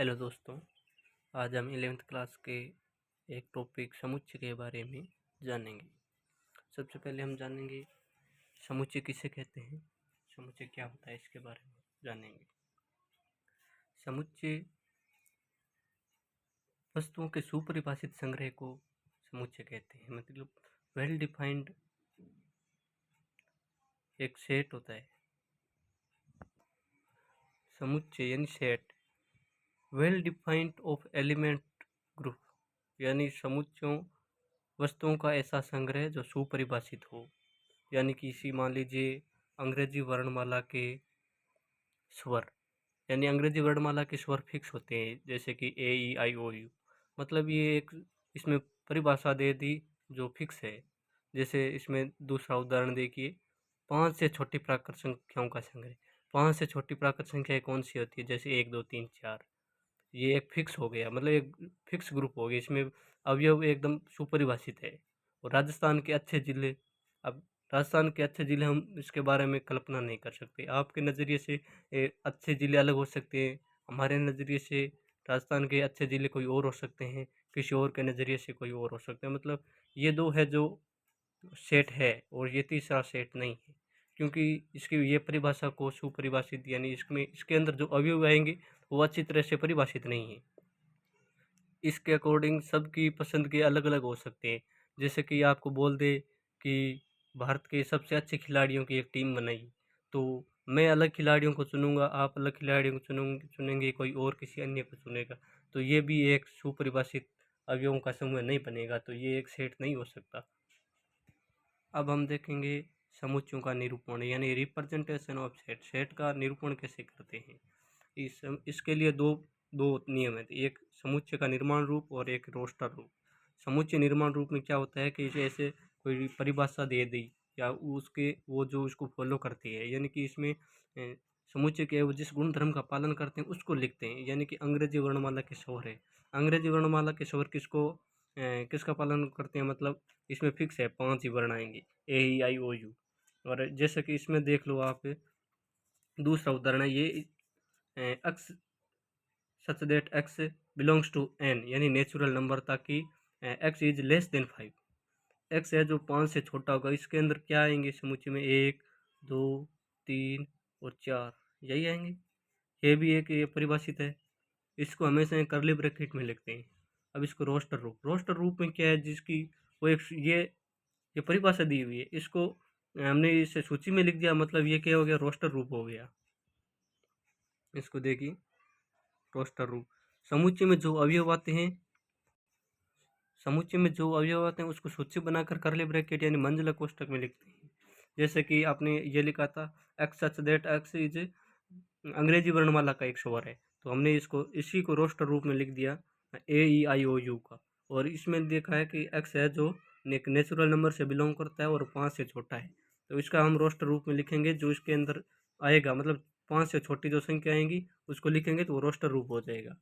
Hello दोस्तों, आज हम 11th क्लास के एक टॉपिक समुच्चय के बारे में जानेंगे। सबसे पहले हम जानेंगे समुच्चय किसे कहते हैं, समुच्चय क्या होता है, इसके बारे में जानेंगे। समुच्चय वस्तुओं के सुपरिभाषित संग्रह को समुच्चय कहते हैं। मतलब वेल डिफाइंड एक सेट होता है। समुच्चय यानी set well defined of element group, यानी समुच्चयों वस्तुओं का ऐसा संग्रह जो सुपरिभाषित हो। यानी कि इसी मान लीजिए अंग्रेजी वर्णमाला के स्वर, यानी अंग्रेजी वर्णमाला के स्वर फिक्स होते हैं, जैसे कि ए ई आई ओ यू। मतलब ये एक इसमें परिभाषा दे दी जो फिक्स है। जैसे इसमें दूसरा उदाहरण देखिए, 5 से छोटी प्राकृत संख्याओं का संग्रह। 5 से छोटी प्राकृत संख्याएं कौन सी होती है? जैसे 1 2 3 4। ये एक फिक्स हो गया, मतलब एक फिक्स ग्रुप हो गया। इसमें अवयव एकदम सुपरिभाषित है। और राजस्थान के अच्छे जिले, अब राजस्थान के अच्छे ज़िले हम इसके बारे में कल्पना नहीं कर सकते। आपके नज़रिए से अच्छे ज़िले अलग हो सकते हैं, हमारे नज़रिए से राजस्थान के अच्छे ज़िले कोई और हो सकते हैं, किसी और के नज़रिए से कोई और हो सकते हैं। मतलब ये दो है जो सेट है, और ये तीसरा सेट नहीं है, क्योंकि इसकी ये परिभाषा को सुपरिभाषित, यानी इसमें इसके अंदर जो अवयव आएंगे वो अच्छी तरह से परिभाषित नहीं है। इसके अकॉर्डिंग सबकी पसंद के अलग अलग हो सकते हैं। जैसे कि आपको बोल दे कि भारत के सबसे अच्छे खिलाड़ियों की एक टीम बनाई, तो मैं अलग खिलाड़ियों को चुनूंगा, आप अलग खिलाड़ियों को चुनेंगे, कोई और किसी अन्य को चुनेगा। तो ये भी एक सुपरिभाषित अवयवों का समूह नहीं बनेगा, तो ये एक सेट नहीं हो सकता। अब हम देखेंगे समुच्चयों का निरूपण, यानी रिप्रेजेंटेशन ऑफ सेट। सेट का निरूपण कैसे करते हैं? इसके लिए दो दो नियम है। एक समुच्चय का निर्माण रूप और एक रोस्टर रूप। समुच्चय निर्माण रूप में क्या होता है कि जैसे कोई परिभाषा दे दी या उसके वो जो उसको फॉलो करती है, यानी कि इसमें समुच्चय के वो जिस गुण धर्म का पालन करते हैं उसको लिखते हैं। यानी कि अंग्रेजी वर्णमाला के स्वर है, अंग्रेजी वर्णमाला के स्वर किसका पालन करते हैं? मतलब इसमें फिक्स है, 5 ही वर्ण आएंगे, ए ई आई ओ यू। और जैसे कि इसमें देख लो आप, दूसरा उदाहरण है ये, X such that X belongs to N, यानी नेचुरल नंबर, ताकि X is less than 5। X है जो 5 से छोटा होगा। इसके अंदर क्या आएंगे समुच्चय में? 1 2 3 और 4, यही आएंगे। ये भी एक ये परिभाषित है, इसको हमेशा करली ब्रैकेट में लिखते हैं। अब इसको रोस्टर रूप, रोस्टर रूप में क्या है? जिसकी वो एक ये परिभाषा दी हुई है, इसको हमने इसे सूची में लिख दिया, मतलब ये क्या हो गया? रोस्टर रूप हो गया। इसको देखिए, रोस्टर रूप। समुच्चय में जो अवयव आते हैं, समुच्चय में जो अवयव आते हैं उसको सूची बनाकर करली ब्रैकेट यानी मंझला कोष्ठक में लिखते हैं। जैसे कि आपने ये लिखा था x such that x is अंग्रेजी वर्णमाला का एक स्वर है, तो हमने इसी को रोस्टर रूप में लिख दिया, ए ई आई ओ यू का। और इसमें देखा है कि एक्स है जो एक नेचुरल नंबर से बिलोंग करता है और 5 से छोटा है, तो इसका हम रोस्टर रूप में लिखेंगे। जो इसके अंदर आएगा, मतलब 5 से छोटी जो संख्या आएंगी उसको लिखेंगे तो वो रोस्टर रूप हो जाएगा।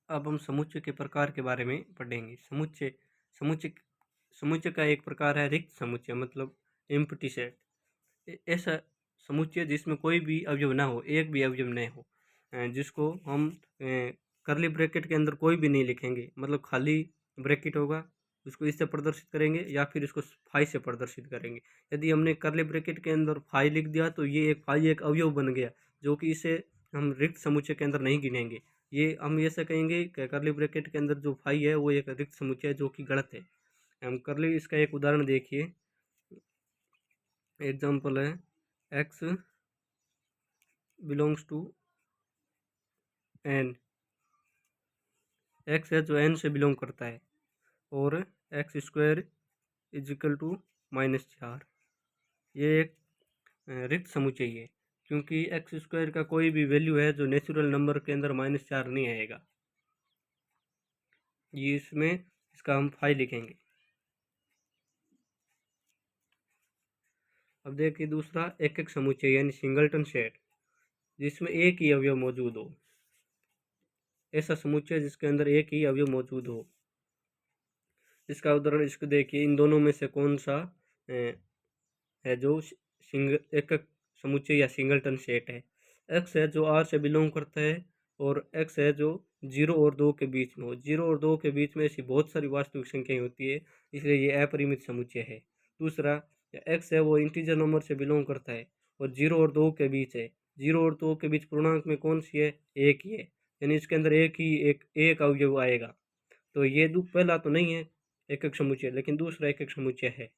अब हम समुच्चय के प्रकार के बारे में पढ़ेंगे। समुच्चय समुच्चय समुच्चय का एक प्रकार है रिक्त समुच्चय, मतलब एम्प्टी सेट। ऐसा समुच्चय जिसमें कोई भी अवयव ना हो, एक भी अवयव नहीं हो, जिसको हम करली ब्रैकेट के अंदर कोई भी नहीं लिखेंगे, मतलब खाली ब्रैकेट होगा, उसको इससे प्रदर्शित करेंगे या फिर इसको फाई से प्रदर्शित करेंगे। यदि हमने करली ब्रैकेट के अंदर फाई लिख दिया तो ये एक फाई एक अवयव बन गया, जो कि इसे हम रिक्त समुच्चय के अंदर नहीं गिनेंगे। ये हम ऐसे कहेंगे कि करली ब्रैकेट के अंदर जो फाई है वो एक रिक्त समुच्चय है, जो कि गलत है। हम करली इसका एक उदाहरण देखिए, एग्जाम्पल है X belongs to N. X है जो एन से बिलोंग करता है, और X square is equal to -4। ये एक रिक्त समुच्चय है, क्योंकि एक्स स्क्वायर का कोई भी वैल्यू है जो नेचुरल नंबर के अंदर -4 नहीं आएगा। ये इसमें इसका हम फाई लिखेंगे। अब देखिए दूसरा, एक एक समुच्चय यानी सिंगलटन सेट, जिसमें एक ही अवयव मौजूद हो। ऐसा समुच्चय जिसके अंदर एक ही अवयव मौजूद हो। इसका उदाहरण इसको देखिए, इन दोनों में से कौन सा है जो एक एक समुच्चय या सिंगलटन सेट है? एक्स है जो आर से बिलोंग करता है, और एक्स है जो 0 और 2 के बीच में हो। 0 और 2 के बीच में ऐसी बहुत सारी वास्तविक संख्याएं होती है, इसलिए ये अपरिमित समुच्चय है। दूसरा, एक्स है वो इंटीजर नंबर से बिलोंग करता है और 0 और 2 के बीच है। 0 और 2 के बीच पूर्णांक में कौन सी है? एक ही है, यानी इसके अंदर एक अवयव आएगा। तो ये पहला तो नहीं है एक एक समुच्चय, लेकिन दूसरा एक एक समुच्चय है।